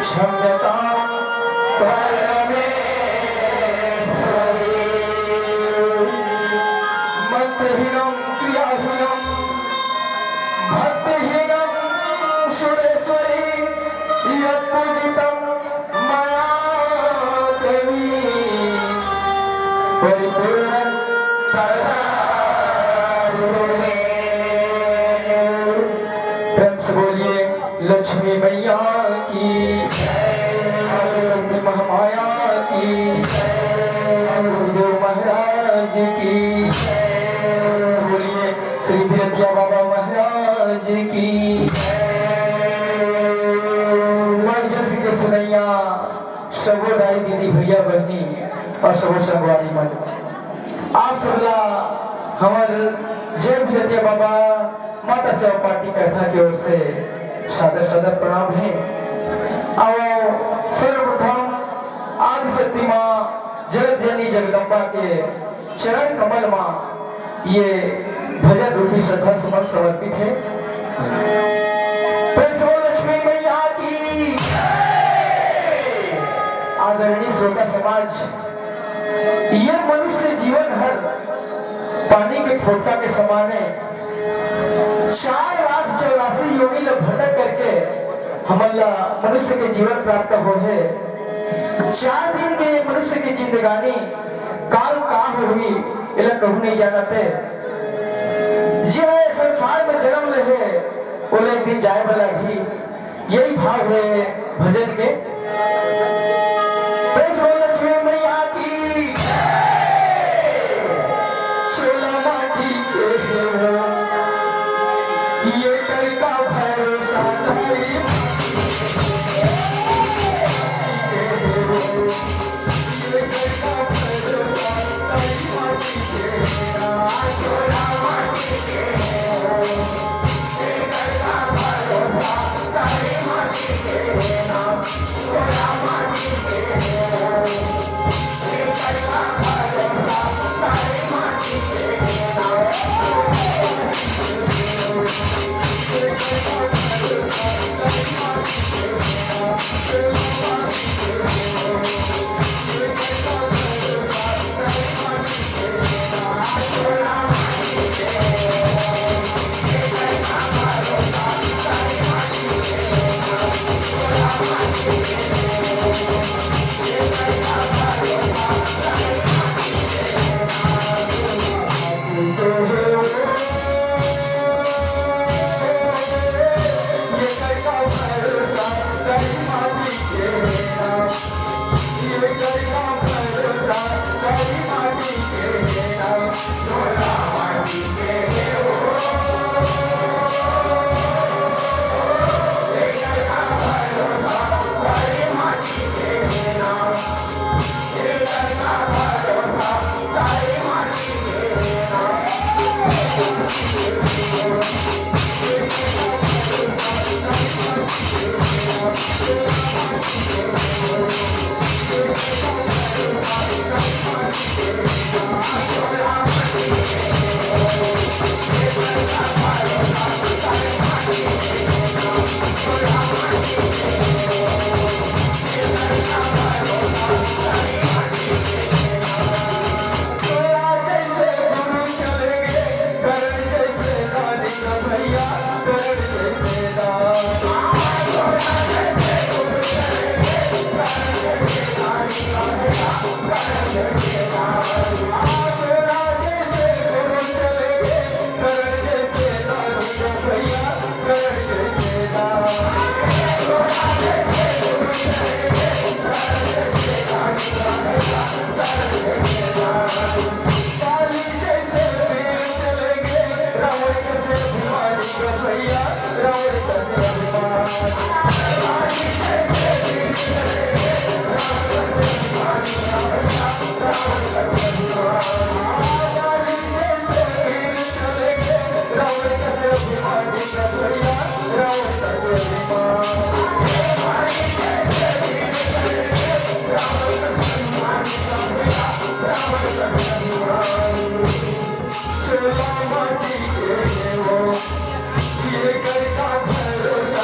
क्षम्यतां परमेश्वरी मंत्रहीनं क्रियाहीनं भक्तिहीनं सुरेश्वरी यत्पूजितं मया देवी परिपूर्ण बोलिए लक्ष्मी मैया की शक्ति महामाया की गुरुदेव महाराज की बोलिए श्री biratiya बाबा महाराज की जैसे के सुनैया सबो दाई दीदी भैया बहनी और सबो संगवारी मन आप सबला हमार जय biratiya बाबा माता सेवा पार्टी कैथा की ओर से सादर सादर प्रणाम है। आओ सर्वप्रथम आदि शक्ति माँ जगत जननी जगदम्बा के चरण कमल माँ ये भजन रूपी श्रद्धा सुमन समर्पित है। लक्ष्मी मैया की आदरणीय श्रोता समाज, ये मनुष्य जीवन हर पानी के फोटका के समान है। 4,84 योनि ल भटक करके हमला मनुष्य के जीवन प्राप्त हो है। 4 दिन के मनुष्य की जिंदगानी काल का हुई इला कहू नहीं जानते। जो संसार में जन्म ले वो एक दिन जाए वाला ही, यही भाव है भजन के। लक्ष्मी मैया की सोला माटी के ये करका भरोसा तारी ये करका भरोसा तारी माटी के सोला माटी के ये करका भरोसा तारी माटी के सोला माटी के ये करका भरोसा तारी माटी के ये कर का भरोसा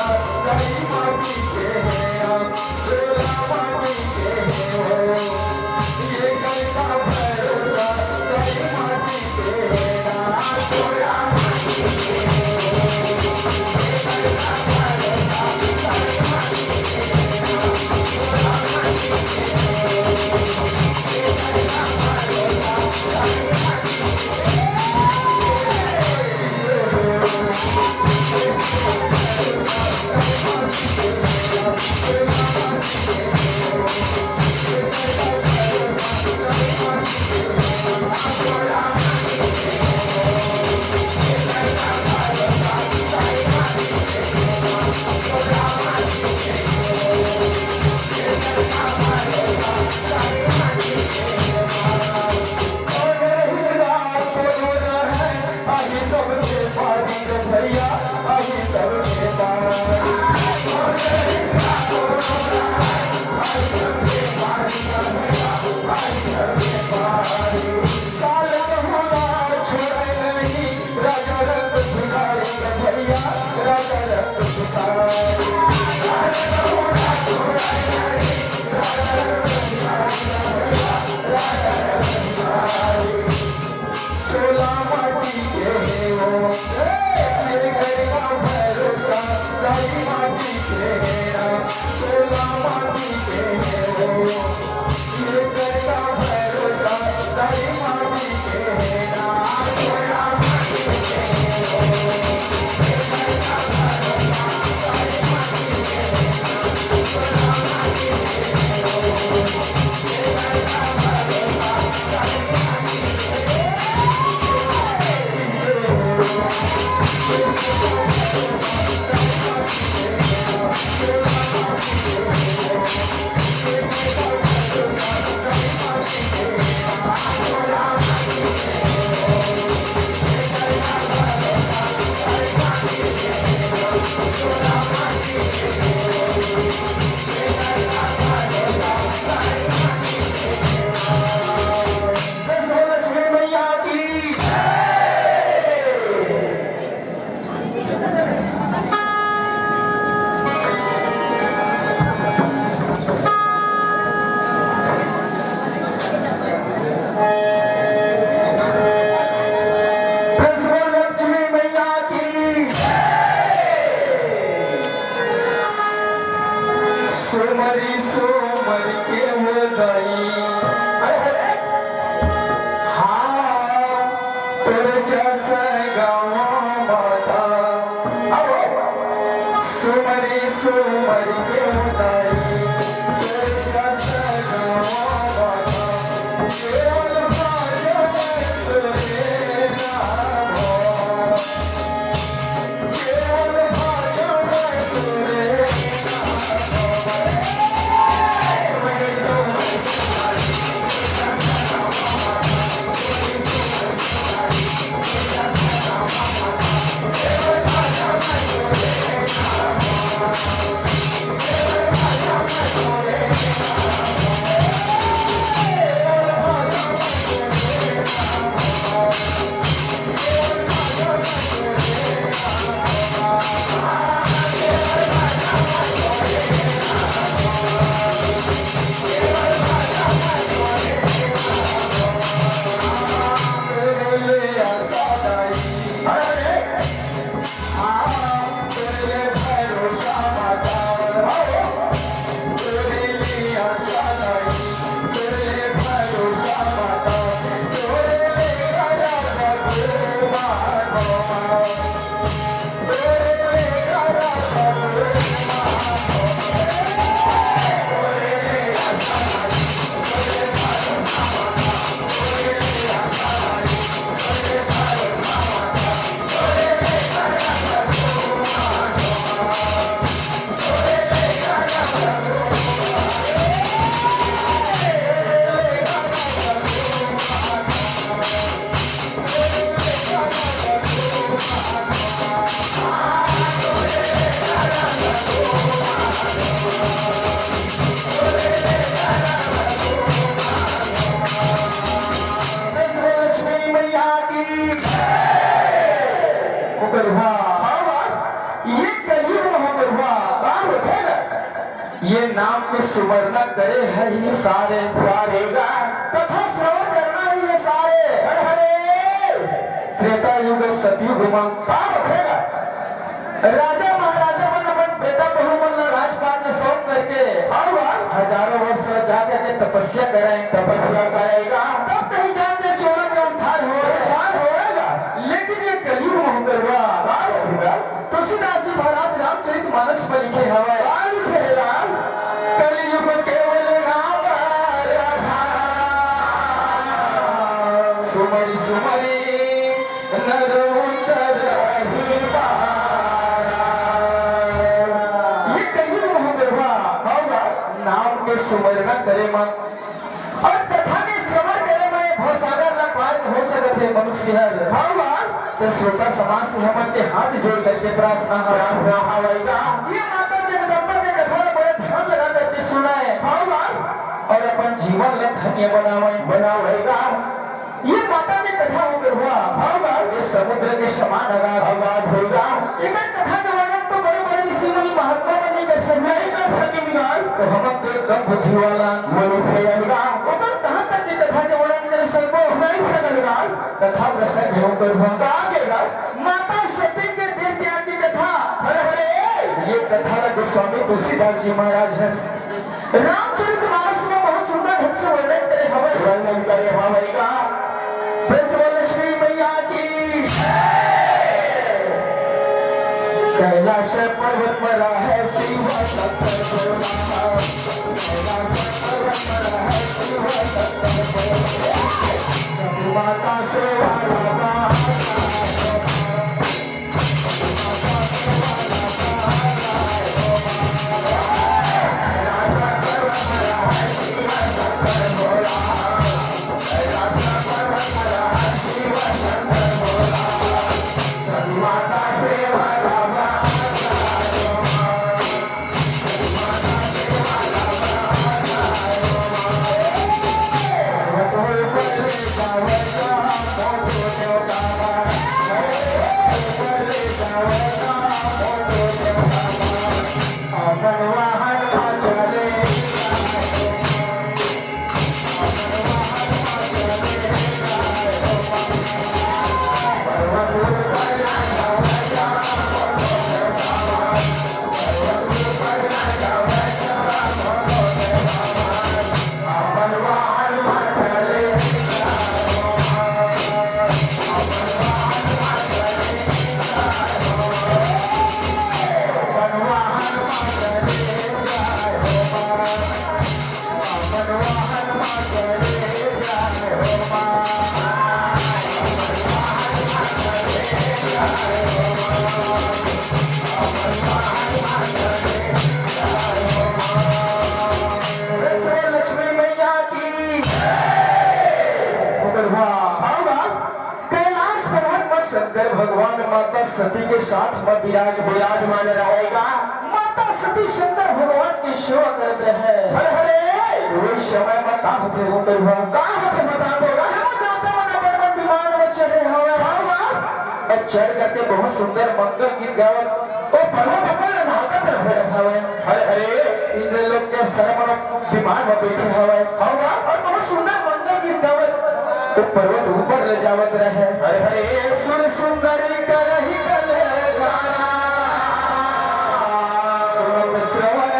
ये नाम के सुवर्ण करे है ये सारे प्यारेगा तथा श्रवण करना है ये सारे हरे त्रेता युग सतयुग में काम उठेगा। राजा महाराजा मन अपन बेटा बहु मन राजपाट में सौंप करके हजारों वर्ष जाकर के तपस्या कराएं तपस्या करेगा तब कहीं जाके चोला का उद्धार होगा। लेकिन ये कलयुग में होगा तुलसीदास जी महाराज रामचरितमानस में लिखे हवा कलयुग केवल राम सुमरि सुमरि नर उतर ही पारा। ये कलयुग होगा नाम के सुमरना करे मन और कथा के श्रवण करे में बहुत सागर न पार हो सकते मनुष्य तो श्रोता समाज से हम के हाथ जोड़ करके प्रार्थना हवाएगा ये माता जगदम्बा के कथा बड़े ध्यान लगा करके सुनाए और अपन जीवन ल धन्य बनावेगा। ये माता की कथा होकर हुआ ये समुद्र के समान आगाध होगा। एक कथा का वर्णन तो बड़े बुद्धि वाला मनुष्य का ऊपर कहाँ तक की कथा के वर्णन कर सको नहीं सकता कथा प्रसंग होकर आगेगा माता सती के देह त्याग की कथा अरे ये कथा गोस्वामी तुलसीदास जी महाराज है रामचरितमानस में बहुत सुंदर ढंग से वर्णन करे हमारेगा श्री मैया की कैलाश पर्वत मरा है शिव सत्तर बोला कैलाश पर्वत मरा है शिव सत्तर बोला माता सेवा लागा भगवान माता सती के साथ में विराजमान रहेगा माता सती शंकर भगवान की सेवा करते हैं वही समय में का होते हो बता देगा विमान में चढ़े हुए चढ़ करके बहुत सुंदर मंगल गीत गावत ओ पर्वत नाहकत रहे रखा इंद्र लोग के सरमन विमान में बैठे हुए और बहुत सुंदर मंगल गीत गावत तो पर्वत ऊपर ले जावत रहे सुर सुंदरी करही कले गाना सुनत श्रवण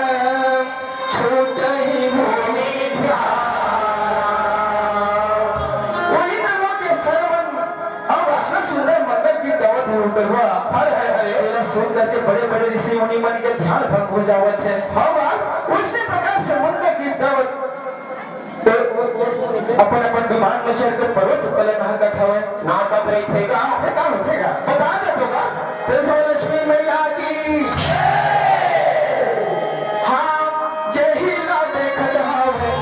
छूटहि भूमि ध्यान वही न लोग के श्रवण अब असर सुंदर मंगल की गावत है ऊपर हुआ सुंदर के बड़े बड़े ऋषि मुनि मन के ध्यान भंग हो जावत है उसी प्रकार से मंगल की गावत अपन अपन विमान में चढ़ कर पर्वत पर नाहकत हवे नाहकत रही थेगा का होतेगा बता दे होगा फिर लक्ष्मी मैया की हाँ जेही ला देखत हवे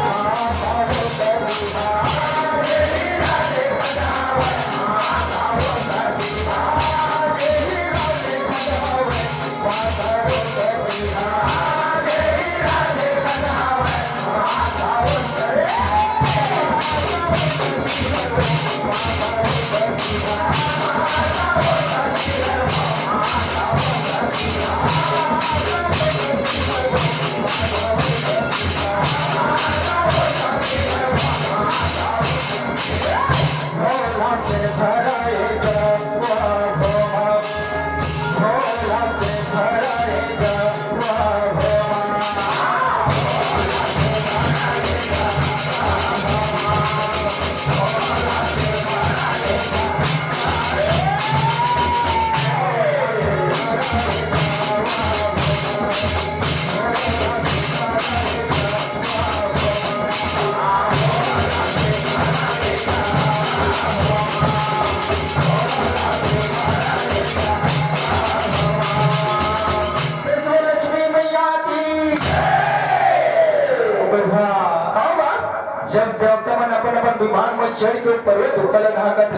विमान में चढ़ के पर्वत ऊपर नाहकत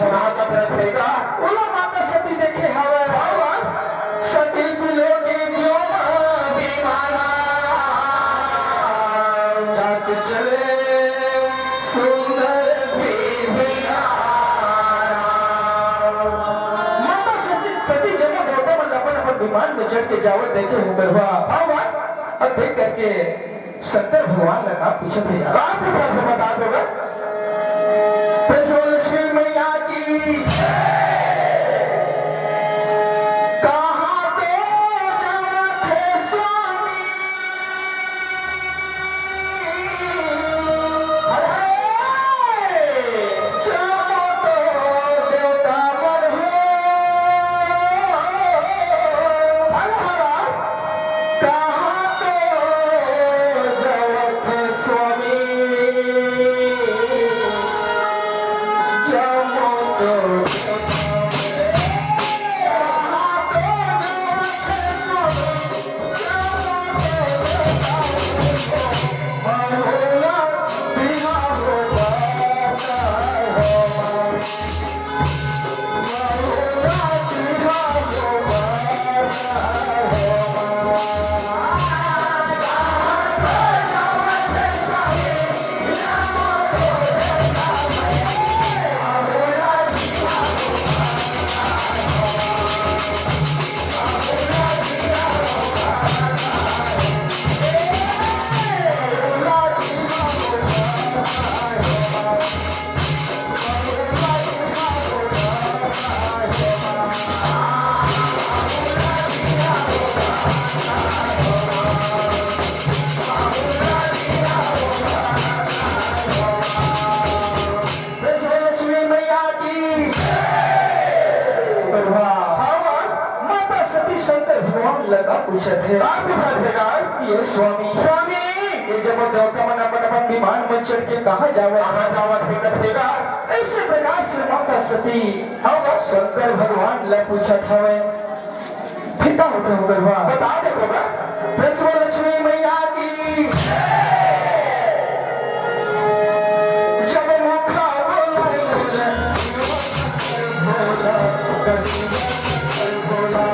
रहेगा बोला माता सती देखे हवे सती बिलोगी व्योम विमाना जात चले सुंदर माता सती जब गौतम अपन अपन विमान में चढ़ के जावत देखे ऊपर हुआ अब देख करके शंकर भगवान लगा पूछे थे कहाँ पूछा से बता दोगे? प्रज्वल लक्ष्मी मैया की कहाँ तो जाना थे स्वामी जाओ तो देवता मन हो कहाँ तो जाओ थे स्वामी जाओ तो लगा पूछे थे ये स्वामी स्वामी ये जब देवता मन अपन अपन विमान में चढ़ के कहा जावे कहाँ जावत है? ऐसे प्रकार से माता सती शंकर भगवान ला पूछा था वे फिर क्या होते हो गरबा बता देखो बा। प्रज्वल लक्ष्मी मैया की जब मुखा बोला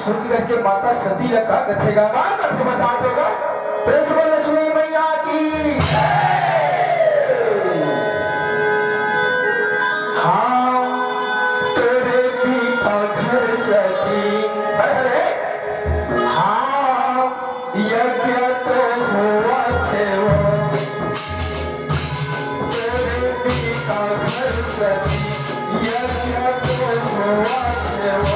सुन करके माता सती का कथेगा बता दोगा? प्रज्वल लक्ष्मी मैया की हाँ तेरे पिता घर सती हाँ यज्ञ तो हुआ थे वो तेरे पिता घर सती यज्ञ तो हुआ थे वो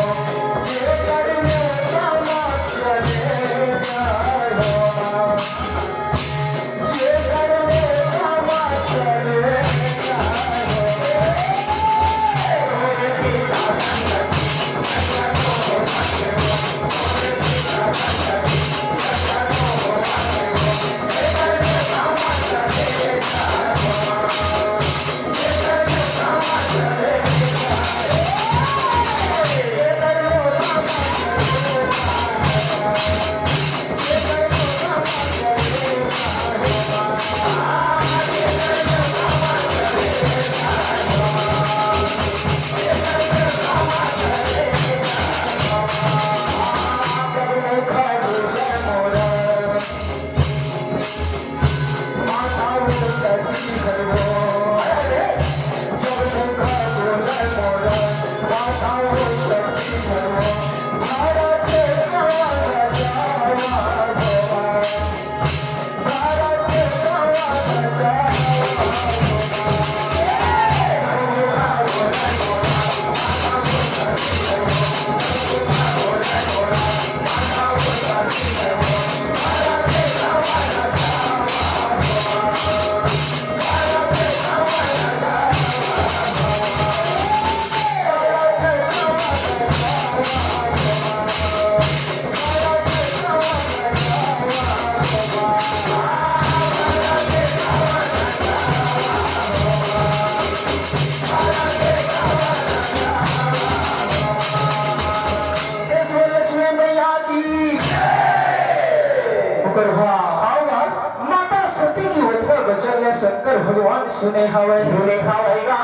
सुने हवे देखा रहेगा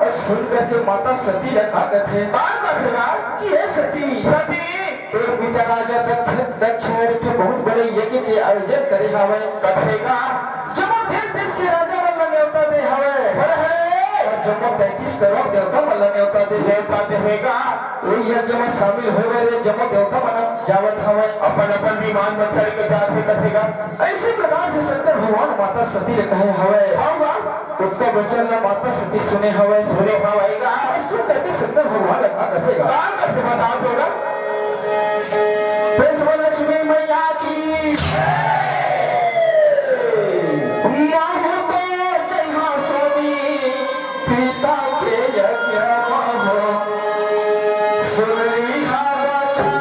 और सुन करके माता सती लखा कथे बात करेगा कि हे सती सती तेरे पिता राजा दक्ष के बहुत बड़े यज्ञ के आयोजन करे हवे कथेगा जब देश देश के राजा मन न्योता दे हवे और जब 33 करोड़ देवता मन न्योता दे देगा वही यज्ञ में शामिल हो गए जब देवता मन जावत हवे अपन अपन विमान में चढ़ के जात में कथेगा ऐसे प्रकार से शंकर भगवान माता सती ने कहे हवे होगा उसका वचन ना माता सती सुने हवे सुने रहेगा सुन करके शंकर भगवान लखा कथेगा काम करके बता दोगा लक्ष्मी मैया की माहू को जय स्वामी पिता के यज्ञ हो सुन लिहा वचन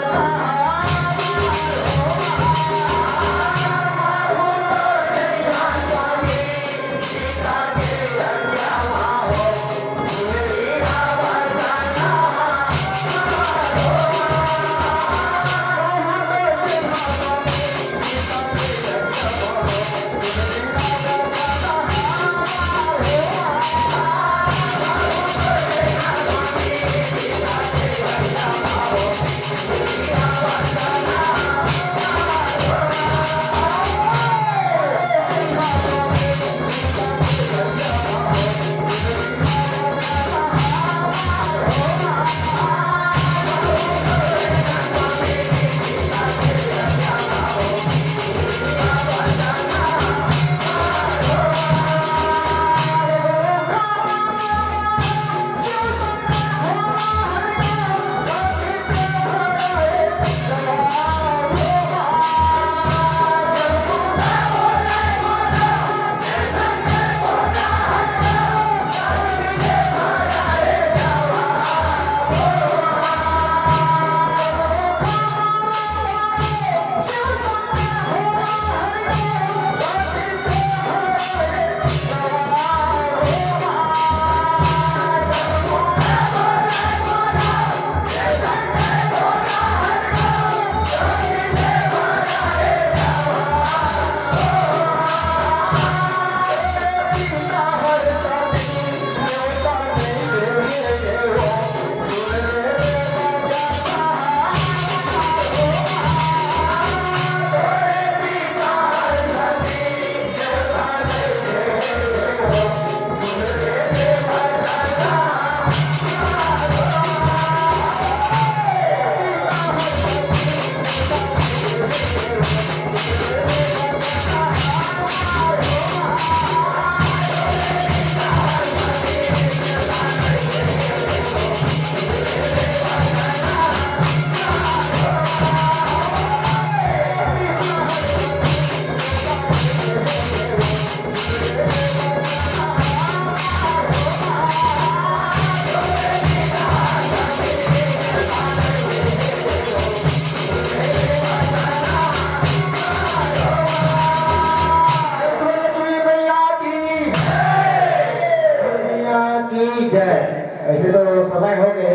ऐसे तो समय हो गए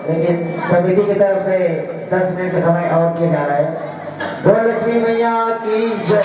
लेकिन समिति की तरफ से 10 मिनट का समय और किया जा रहा है। बोल लक्ष्मी मैया की जय।